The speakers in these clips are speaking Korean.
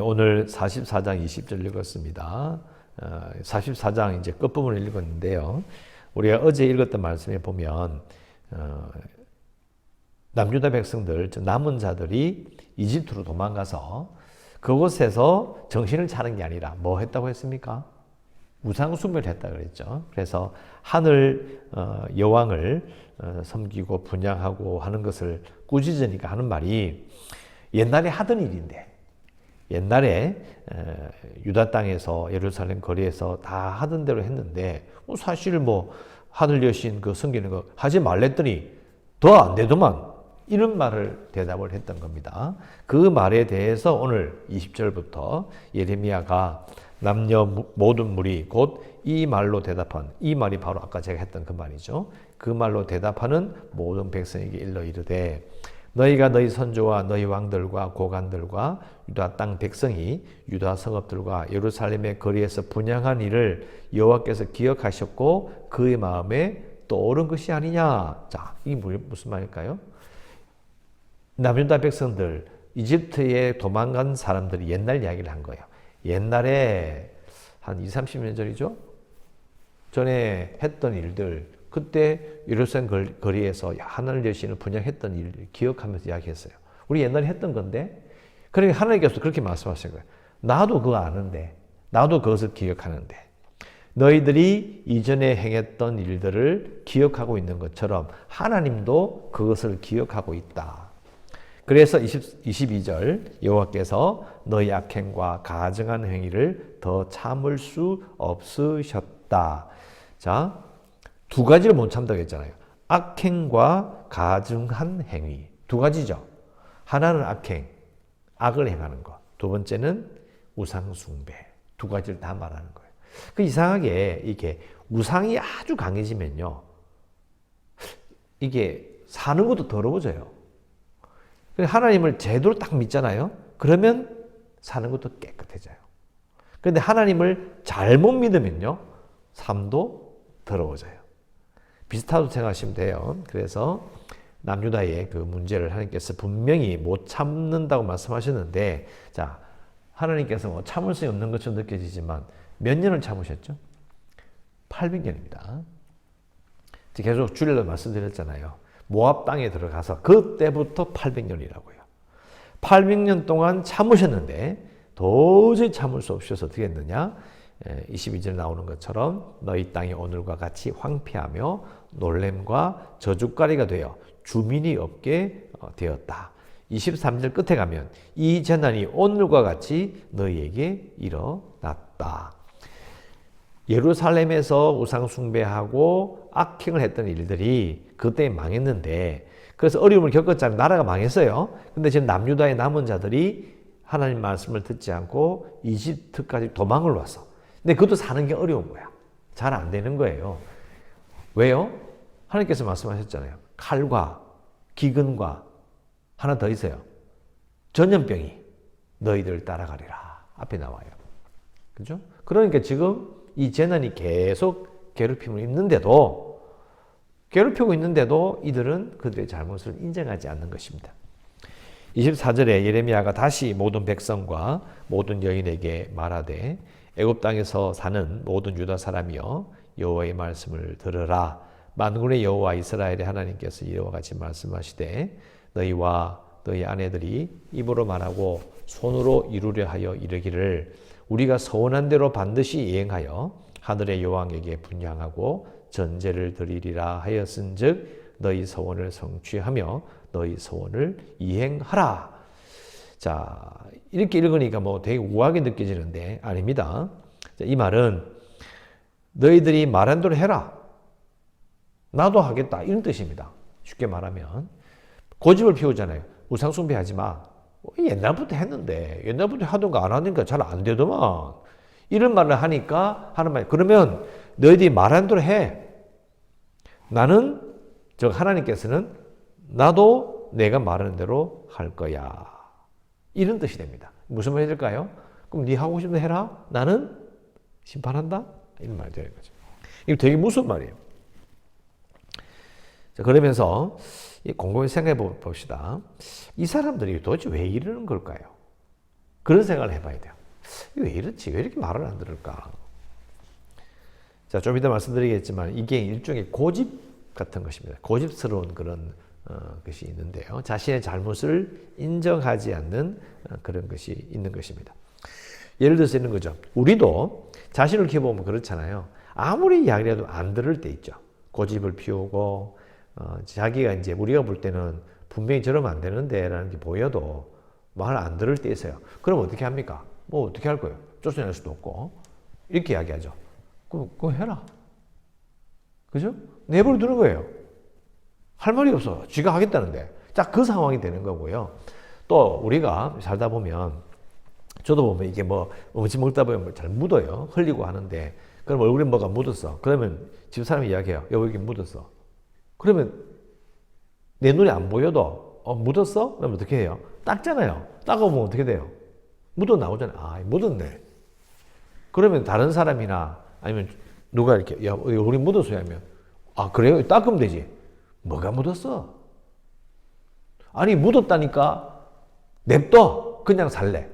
오늘 44장 20절 읽었습니다. 44장 이제 끝부분을 읽었는데요. 우리가 어제 읽었던 말씀에 보면 남유다 백성들, 남은 자들이 이집트로 도망가서 그곳에서 정신을 차린 게 아니라 뭐 했다고 했습니까? 우상 숭배를 했다 그랬죠. 그래서 하늘 여왕을 섬기고 분양하고 하는 것을 꾸짖으니까 하는 말이 옛날에 하던 일인데, 옛날에 유다 땅에서 예루살렘 거리에서 다 하던 대로 했는데 사실 뭐 하늘 여신 그 섬기는 거 하지 말랬더니 더 안 되더만, 이런 말을 대답을 했던 겁니다. 그 말에 대해서 오늘 20절부터 예레미야가 남녀 모든 무리 곧 이 말로 대답한, 이 말이 바로 아까 제가 했던 그 말이죠. 그 말로 대답하는 모든 백성에게 일러 이르되 너희가 너희 선조와 너희 왕들과 고관들과 유다 땅 백성이 유다 성읍들과 예루살렘의 거리에서 분향한 일을 여호와께서 기억하셨고 그의 마음에 떠오른 것이 아니냐. 자, 이게 무슨 말일까요? 남유다 백성들, 이집트에 도망간 사람들이 옛날 이야기를 한 거예요. 옛날에 한 20, 30년 전이죠? 전에 했던 일들, 그때 예루살렘 거리에서 하늘 여신을 분양했던 일을 기억하면서 이야기했어요. 우리 옛날에 했던 건데, 그러니까 하나님께서 그렇게 말씀하신 거예요. 나도 그거 아는데, 나도 그것을 기억하는데, 너희들이 이전에 행했던 일들을 기억하고 있는 것처럼 하나님도 그것을 기억하고 있다. 그래서 22절 여호와께서 너희 악행과 가증한 행위를 더 참을 수 없으셨다. 자, 두 가지를 못 참다고 했잖아요. 악행과 가증한 행위. 두 가지죠. 하나는 악행, 악을 행하는 것. 두 번째는 우상숭배. 두 가지를 다 말하는 거예요. 그 이상하게 이게 우상이 아주 강해지면요, 이게 사는 것도 더러워져요. 하나님을 제대로 딱 믿잖아요. 그러면 사는 것도 깨끗해져요. 그런데 하나님을 잘못 믿으면요, 삶도 더러워져요. 비슷하다고 생각하시면 돼요. 그래서 남유다의 그 문제를 하나님께서 분명히 못 참는다고 말씀하셨는데, 자, 하나님께서 뭐 참을 수 없는 것처럼 느껴지지만 몇 년을 참으셨죠? 800년입니다. 계속 줄여서 말씀드렸잖아요. 모압 땅에 들어가서 그때부터 800년이라고요. 800년 동안 참으셨는데 도저히 참을 수 없어서 어떻게 했느냐? 22절에 나오는 것처럼 너희 땅이 오늘과 같이 황폐하며 놀램과 저주거리가 되어 주민이 없게 되었다. 23절 끝에 가면 이 재난이 오늘과 같이 너희에게 일어났다. 예루살렘에서 우상 숭배하고 악행을 했던 일들이 그때 망했는데, 그래서 어려움을 겪었잖아요. 나라가 망했어요. 근데 지금 남유다의 남은 자들이 하나님 말씀을 듣지 않고 이집트까지 도망을 왔어. 근데 그것도 사는 게 어려운 거야. 잘 안 되는 거예요. 왜요? 하나님께서 말씀하셨잖아요. 칼과 기근과 하나 더 있어요. 전염병이 너희들을 따라가리라. 앞에 나와요. 그죠? 그러니까 지금 이 재난이 계속 괴롭힘을 괴롭히고 있는데도 이들은 그들의 잘못을 인정하지 않는 것입니다. 24절에 예레미야가 다시 모든 백성과 모든 여인에게 말하되 애굽 땅에서 사는 모든 유다 사람이여 여호와의 말씀을 들으라. 만군의 여호와 이스라엘의 하나님께서 이와 같이 말씀하시되 너희와 너희 아내들이 입으로 말하고 손으로 이루려 하여 이르기를 우리가 서원한 대로 반드시 이행하여 하늘의 여왕에게 분향하고 전제를 드리리라 하였은즉 너희 서원을 성취하며 너희 서원을 이행하라. 자, 이렇게 읽으니까 뭐 되게 우아하게 느껴지는데 아닙니다. 자, 이 말은 너희들이 말한 대로 해라. 나도 하겠다. 이런 뜻입니다. 쉽게 말하면 고집을 피우잖아요. 우상 숭배하지 마. 옛날부터 했는데 옛날부터 하던 거 안 하니까 잘 안 되더만. 이런 말을 하니까 하는 말. 그러면 너희들이 말한 대로 해. 나는 하나님께서는 나도 내가 말하는 대로 할 거야. 이런 뜻이 됩니다. 무슨 말이 될까요? 그럼 네 하고 싶은 대로 해라. 나는 심판한다. 이런 말이 되는 거죠. 이거 되게 무서운 말이에요. 자, 그러면서 곰곰이 생각해 봅시다. 이 사람들이 도대체 왜 이러는 걸까요? 그런 생각을 해봐야 돼요. 왜 이렇지? 왜 이렇게 말을 안 들을까? 자, 좀 이따 말씀드리겠지만 이게 일종의 고집 같은 것입니다. 고집스러운 그런 것이 있는데요. 자신의 잘못을 인정하지 않는 그런 것이 있는 것입니다. 예를 들어서 이런 거죠. 우리도 자신을 키워보면 그렇잖아요. 아무리 이야기를 해도 안 들을 때 있죠. 고집을 피우고 자기가 이제 우리가 볼 때는 분명히 저러면 안 되는데 라는 게 보여도 말 안 들을 때 있어요. 그럼 어떻게 합니까? 뭐 어떻게 할 거예요? 쫓아낼 수도 없고 이렇게 이야기하죠. 그거 해라. 그죠? 내버려 두는 거예요. 할 말이 없어. 쥐가 하겠다는데. 자, 그 상황이 되는 거고요. 또 우리가 살다 보면 저도 보면 이게 뭐 음식 먹다 보면 잘 묻어요. 흘리고 하는데 그럼 얼굴에 뭐가 묻었어. 그러면 집사람이 이야기해요. 여기 묻었어. 그러면 내 눈에 안 보여도 묻었어? 그러면 어떻게 해요? 닦잖아요. 닦아보면 어떻게 돼요? 묻어 나오잖아요. 아, 묻었네. 그러면 다른 사람이나 아니면 누가 이렇게 야, 우리 묻었어요 하면 아, 그래요? 닦으면 되지. 뭐가 묻었어? 아니, 묻었다니까 냅둬. 그냥 살래.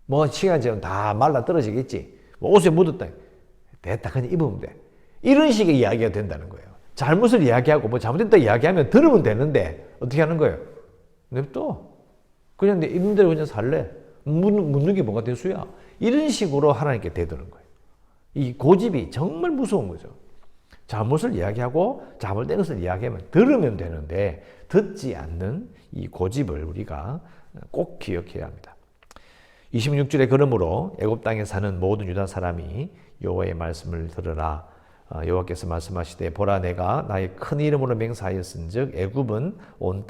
뭐 시간이 지나면 다 말라 떨어지겠지. 뭐 옷에 묻었다. 됐다. 그냥 입으면 돼. 이런 식의 이야기가 된다는 거예요. 잘못을 이야기하고 뭐 잘못됐다 이야기하면 들으면 되는데 어떻게 하는 거예요? 냅둬. 그냥 내 있는 대로 그냥 살래. 묻는 게 뭐가 대수야. 이런 식으로 하나님께 되드는 거예요. 이 고집이 정말 무서운 거죠. 잘못을 이야기하고 잘못된 것을 이야기하면 들으면 되는데 듣지 않는 이 고집을 우리가 꼭 기억해야 합니다. 26절에 그러므로 애굽 땅에 사는 모든 유다 사람이 여호와의 말씀을 들으라. 여호와께서 말씀하시되 보라 내가 나의 큰 이름으로 맹세하였은즉 애굽 온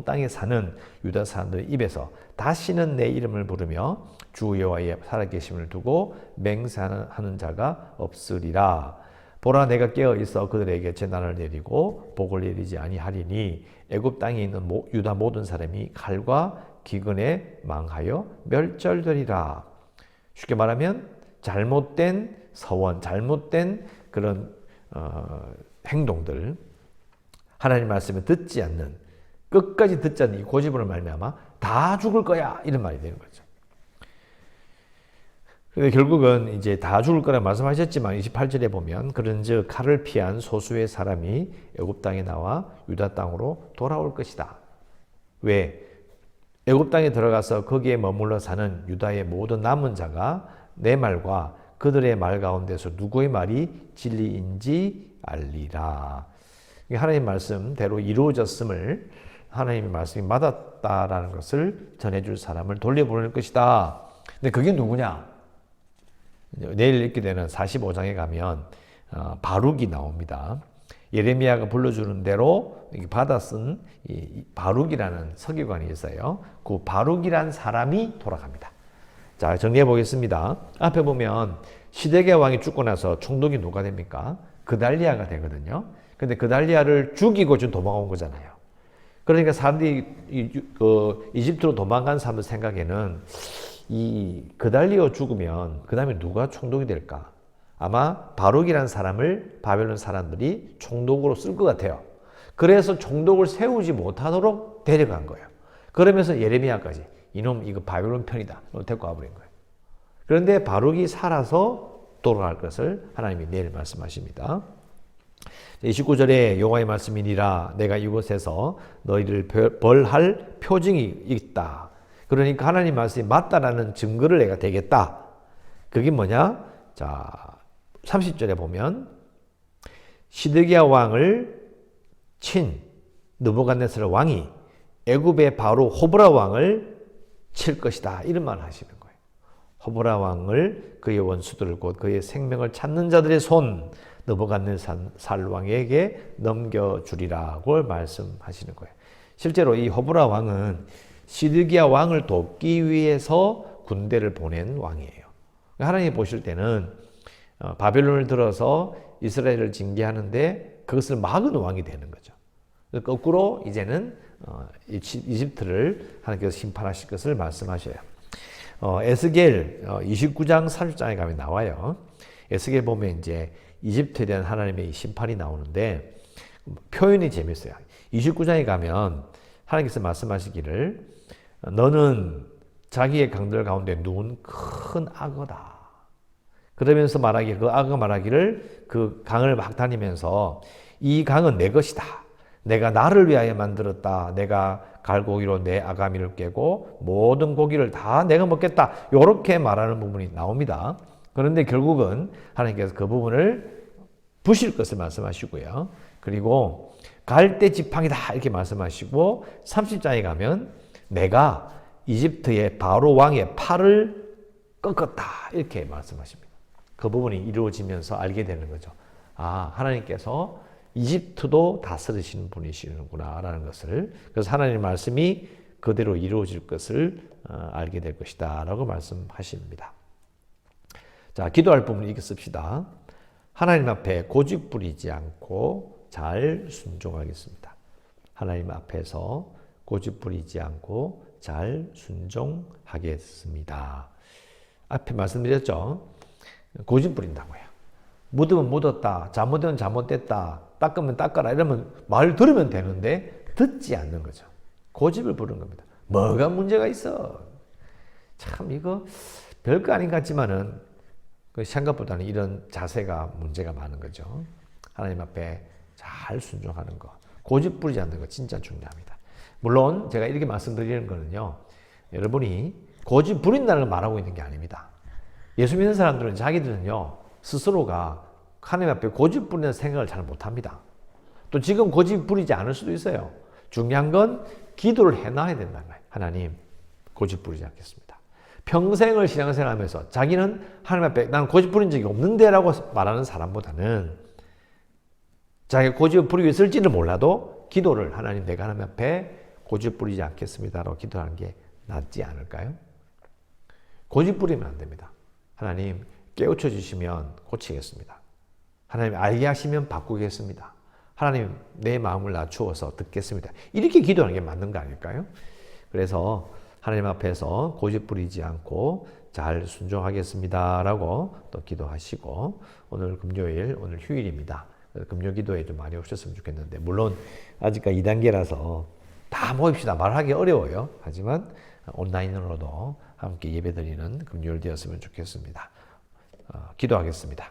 땅에 사는 유다 사람들의 입에서 다시는 내 이름을 부르며 주 여호와의 살아계심을 두고 맹세하는 자가 없으리라. 보라 내가 깨어 있어 그들에게 재난을 내리고 복을 내리지 아니하리니 애굽 땅에 있는 유다 모든 사람이 칼과 기근에 망하여 멸절되리라. 쉽게 말하면 잘못된 서원, 잘못된 그런 행동들, 하나님 말씀을 듣지 않는, 끝까지 듣지 않는 이 고집으로 말미암아 다 죽을 거야 이런 말이 되는 거죠. 근데 결국은 이제 다 죽을 거라 말씀하셨지만 28절에 보면 그런즉 칼을 피한 소수의 사람이 애굽 땅에 나와 유다 땅으로 돌아올 것이다. 왜? 애굽 땅에 들어가서 거기에 머물러 사는 유다의 모든 남은 자가 내 말과 그들의 말 가운데서 누구의 말이 진리인지 알리라. 하나님의 말씀대로 이루어졌음을 하나님의 말씀이 맞았다라는 것을 전해줄 사람을 돌려보낼 것이다. 근데 그게 누구냐? 내일 읽게 되는 45장에 가면 바룩이 나옵니다. 예레미야가 불러주는 대로 받아 쓴 바룩이라는 서기관이 있어요. 그 바룩이란 사람이 돌아갑니다. 자, 정리해 보겠습니다. 앞에 보면 시드기야 왕이 죽고 나서 총독이 누가 됩니까? 그달리아가 되거든요. 근데 그달리아를 죽이고 지금 도망온 거잖아요. 그러니까 사람들이 이집트로 도망간 사람들 생각에는 이 그달리아 죽으면 그 다음에 누가 총독이 될까? 아마 바룩이라는 사람을 바벨론 사람들이 총독으로 쓸 것 같아요. 그래서 총독을 세우지 못하도록 데려간 거예요. 그러면서 예레미야까지 이놈 이거 바벨론 편이다. 데리고 와버린 거예요. 그런데 바룩이 살아서 돌아갈 것을 하나님이 내일 말씀하십니다. 29절에 여호와의 말씀이니라 내가 이곳에서 너희를 벌할 표징이 있다. 그러니까 하나님 말씀이 맞다라는 증거를 내가 대겠다. 그게 뭐냐? 자, 30절에 보면 시드기야 왕을 친 느부갓네살 왕이 애굽의 바로 호브라 왕을 칠 것이다. 이런 말을 하시는 거예요. 호브라 왕을 그의 원수들 곧 그의 생명을 찾는 자들의 손 느부갓네살 왕에게 넘겨주리라고 말씀하시는 거예요. 실제로 이 호브라 왕은 시드기야 왕을 돕기 위해서 군대를 보낸 왕이에요. 하나님이 보실 때는 바벨론을 들어서 이스라엘을 징계하는데 그것을 막은 왕이 되는 거죠. 거꾸로 이제는 이집트를 하나님께서 심판하실 것을 말씀하셔요. 에스겔 29장 30장에 가면 나와요. 에스겔 보면 이제 이집트에 대한 하나님의 심판이 나오는데 표현이 재밌어요. 29장에 가면 하나님께서 말씀하시기를 너는 자기의 강들 가운데 누운 큰 악어다. 그러면서 말하기를, 그 악어가 말하기를 그 강을 막 다니면서 이 강은 내 것이다. 내가 나를 위하여 만들었다. 내가 갈고기로 내 아가미를 깨고 모든 고기를 다 내가 먹겠다. 이렇게 말하는 부분이 나옵니다. 그런데 결국은 하나님께서 그 부분을 부실 것을 말씀하시고요. 그리고 갈대 지팡이다 이렇게 말씀하시고 30장에 가면 내가 이집트의 바로 왕의 팔을 꺾었다 이렇게 말씀하십니다. 그 부분이 이루어지면서 알게 되는 거죠. 아, 하나님께서 이집트도 다스리시는 분이시는구나 라는 것을, 그래서 하나님의 말씀이 그대로 이루어질 것을 알게 될 것이다 라고 말씀하십니다. 자, 기도할 부분 이렇게 씁시다. 하나님 앞에 고집 부리지 않고 잘 순종하겠습니다. 하나님 앞에서 고집 부리지 않고 잘 순종하겠습니다. 앞에 말씀드렸죠. 고집 부린다고요. 묻으면 묻었다, 잘못되면 잘못됐다, 닦으면 닦아라 이러면 말 들으면 되는데 듣지 않는 거죠. 고집을 부르는 겁니다. 뭐가 문제가 있어? 참 이거 별거 아닌 것 같지만은 생각보다는 이런 자세가 문제가 많은 거죠. 하나님 앞에 잘 순종하는 거, 고집 부리지 않는 거 진짜 중요합니다. 물론 제가 이렇게 말씀드리는 거는요, 여러분이 고집 부린다는 걸 말하고 있는 게 아닙니다. 예수 믿는 사람들은 자기들은요 스스로가 하나님 앞에 고집 부리는 생각을 잘 못합니다. 또 지금 고집 부리지 않을 수도 있어요. 중요한 건 기도를 해놔야 된다는 거예요. 하나님, 고집 부리지 않겠습니다. 평생을 신앙생활하면서 자기는 하나님 앞에 나는 고집 부린 적이 없는데 라고 말하는 사람보다는 자기가 고집을 부리고 있을지는 몰라도 기도를 하나님 내가 하나님 앞에 고집 부리지 않겠습니다 라고 기도하는 게 낫지 않을까요? 고집 부리면 안 됩니다. 하나님 깨우쳐 주시면 고치겠습니다. 하나님 알게 하시면 바꾸겠습니다. 하나님 내 마음을 낮추어서 듣겠습니다. 이렇게 기도하는 게 맞는 거 아닐까요? 그래서 하나님 앞에서 고집 부리지 않고 잘 순종하겠습니다 라고 또 기도하시고, 오늘 금요일, 오늘 휴일입니다. 금요 기도에 좀 많이 오셨으면 좋겠는데, 물론 아직까지 2단계라서 다 모입시다 말하기 어려워요. 하지만 온라인으로도 함께 예배드리는 금요일 되었으면 좋겠습니다. 기도하겠습니다.